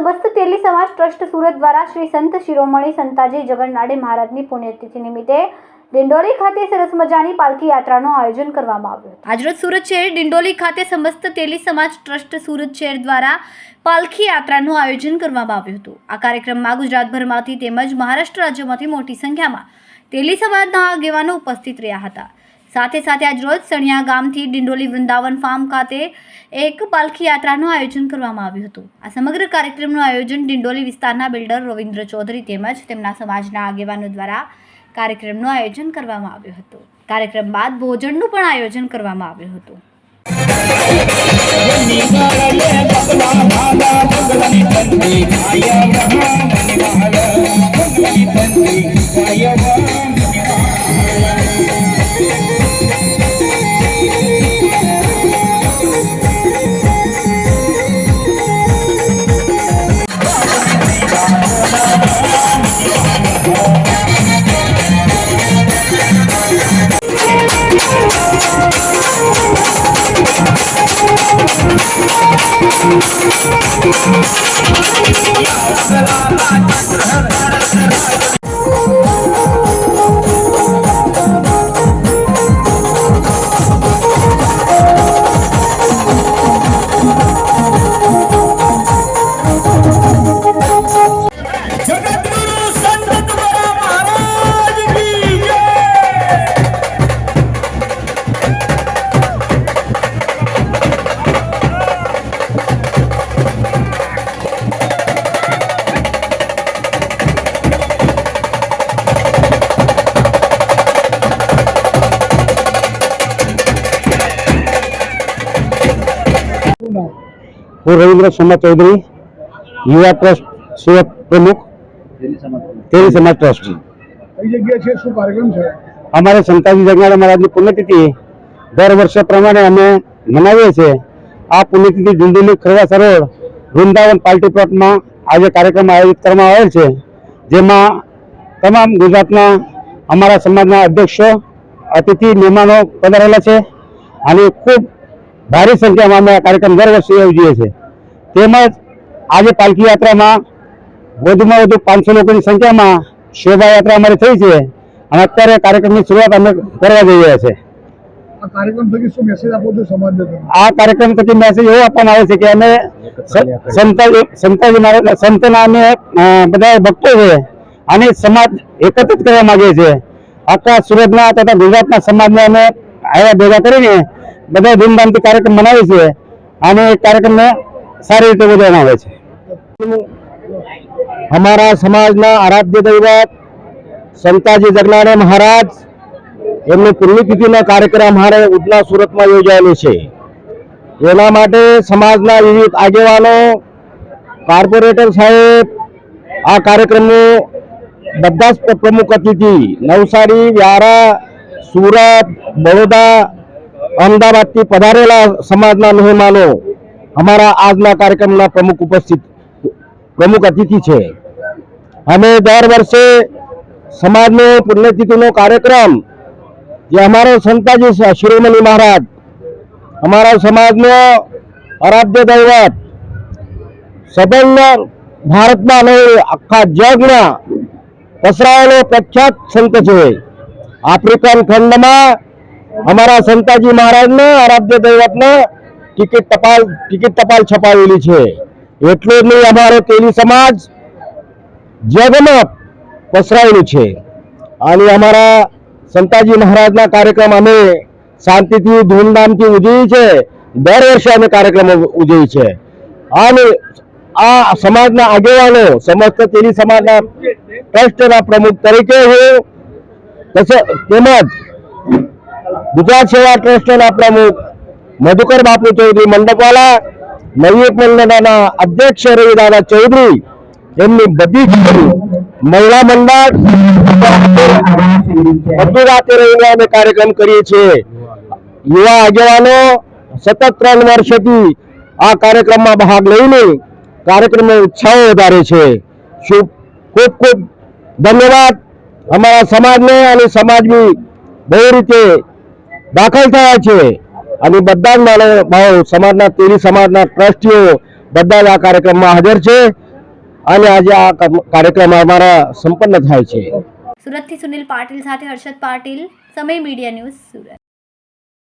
समस्त तेली समाज ट्रस्ट सूरत द्वारा श्री संत शिरोमणि संताजी जगन्नाथ महाराजની પુણ્યતિથિ નિમિત્તે ડિંડોલી ખાતે સરસ મજાની પાલખી યાત્રાનું આયોજન કરવામાં આવ્યું હતું। આજરોજ સુરત શહેર ડિંડોલી ખાતે સમસ્ત તેલી સમાજ ટ્રસ્ટ સુરત શહેર દ્વારા પાલખી યાત્રાનું આયોજન કરવામાં આવ્યું હતું। આ કાર્યક્રમમાં ગુજરાતભરમાંથી તેમજ મહારાષ્ટ્ર રાજ્યમાંથી મોટી સંખ્યામાં તેલી સમાજના આગેવાનો ઉપસ્થિત રહ્યા હતા। સાથે સાથે આજરોજ સણિયા ગામથી ડિંડોલી વૃંદાવન ફાર્મ ખાતે એક પાલખી યાત્રાનું આયોજન કરવામાં આવ્યું હતું। આ સમગ્ર કાર્યક્રમનું આયોજન ડિંડોલી વિસ્તારના બિલ્ડર રવિન્દ્ર ચૌધરી તેમજ તેમના સમાજના આગેવાનો દ્વારા કાર્યક્રમનું આયોજન કરવામાં આવ્યું હતું। કાર્યક્રમ બાદ ભોજનનું પણ આયોજન કરવામાં આવ્યું હતું। હું રવિન્દ્ર ચૌધરી, યુવા ટ્રસ્ટ સુરત પ્રમુખ, તેલી સમાજ ટ્રસ્ટ। કઈ જગ્યાએ છે, શું કાર્યક્રમ છે? અમારે સંતાજી જગન્નાથ મહારાજની પુણ્યતિથિ દર વર્ષે પ્રમાણે અમે મનાવીએ છીએ। આ પુણ્યતિથિ ડિંડોલી ખરવાસા રોડ વૃંદાવન પાર્ટી પ્લોટમાં આજે કાર્યક્રમ આયોજિત કરવામાં આવેલ છે, જેમાં તમામ ગુજરાતના અમારા સમાજના અધ્યક્ષો, અતિથિ મહેમાનો પધારેલા છે અને ખૂબ ભારે સંખ્યામાં અમે આ કાર્યક્રમ દર વર્ષે યોજીએ છીએ। તેમજ આજે પાલખી યાત્રામાં વધુમાં વધુ 500 લોકોની સંખ્યામાં શોભાયાત્રા અમારી થઈ છે અને અત્યારે કાર્યક્રમની શરૂઆત અમે કરવા જઈ રહ્યા છીએ। આ કાર્યક્રમ થકી શું મેસેજ આપો છો સમાજને? આ કાર્યક્રમ થકી મેસેજ એવો આપવામાં આવે છે કે અમે સંતના અમે બધા ભક્તો છે અને સમાજ એકત્રિત કરવા માંગીએ છીએ। આખા સુરતના તથા ગુજરાતના સમાજને અમે આવ્યા ભેગા કરીને બધા ધૂમધામથી કાર્યક્રમ મનાવે છે અને એ કાર્યક્રમને સારી રીતે ઉજવવામાં આવે છે। અમારા સમાજના આરાધ્ય દૈવત સંતાજી જગન્નાથ મહારાજ એમની પુણ્યતિથિનો કાર્યક્રમ અમારે ઉધના સુરતમાં યોજાયેલો છે। એના માટે સમાજના વિવિધ આગેવાનો, કોર્પોરેટર સાહેબ, આ કાર્યક્રમનું બધા જ પ્રમુખ અતિથિ નવસારી, વ્યારા, સુરત, બરોડા, અમદાવાદથી પધારેલા સમાજના મહેમાનો અમારા આજના કાર્યક્રમના પ્રમુખ અતિથિ છે। અમે દર વર્ષે સમાજનો પુણ્યતિથિનો કાર્યક્રમ જે અમારો સંતાજી શિરોમણિ મહારાજ, અમારા સમાજનો આરાધ્ય દૈવત, સમગ્ર ભારતમાં નહીં આખા જગમાં પસરાયેલો પ્રખ્યાત સંત છે। આફ્રિકન ખંડમાં અમારા સંતાજી મહારાજને આરાધ્ય દૈવતને ટિકિટ ટપાલ છપાવેલી છે। એટલું જ નહીં, અમારો તેલી સમાજ જગમાં પસરાયેલું છે અને અમારા સંતાજી મહારાજના કાર્યક્રમ અમે શાંતિથી ધૂમધામથી ઉજવીએ છીએ। દર વર્ષે અમે કાર્યક્રમ ઉજવીએ છીએ અને આ સમાજના આગેવાનો, સમસ્ત તેલી સમાજના ટ્રસ્ટના પ્રમુખ તરીકે હું તેમજ ગુજરાત સેવા ટ્રસ્ટના પ્રમુખ મધુકર બાપુ ચૌધરી મંડપવાલા, નવયુગ મંડળના અધ્યક્ષ રવિદાદા ચૌધરી, એમની બધી મહિલા મંડળ બધી રાતે રહીને અમે કાર્યક્રમ કરીએ છીએ। યુવા આગેવાનો સતત 3 વર્ષથી આ કાર્યક્રમમાં ભાગ લઈને કાર્યક્રમનો ઉત્સાહ વધારે છે। ખૂબ ખૂબ ધન્યવાદ અમારા સમાજને અને સમાજની બહુ રીતે દાખલ થયા છે અને બધા જ માનવ ભાવ સમાજના તેલી સમાજના ટ્રસ્ટીઓ બધા જ આ કાર્યક્રમમાં હાજર છે। અને આજે આ કાર્યક્રમ અમારા સંપન્ન થાય છે. સુરતથી સુનિલ પાટીલ સાથે હર્ષદ પાટીલ, સમય મીડિયા ન્યૂઝ, સુરત.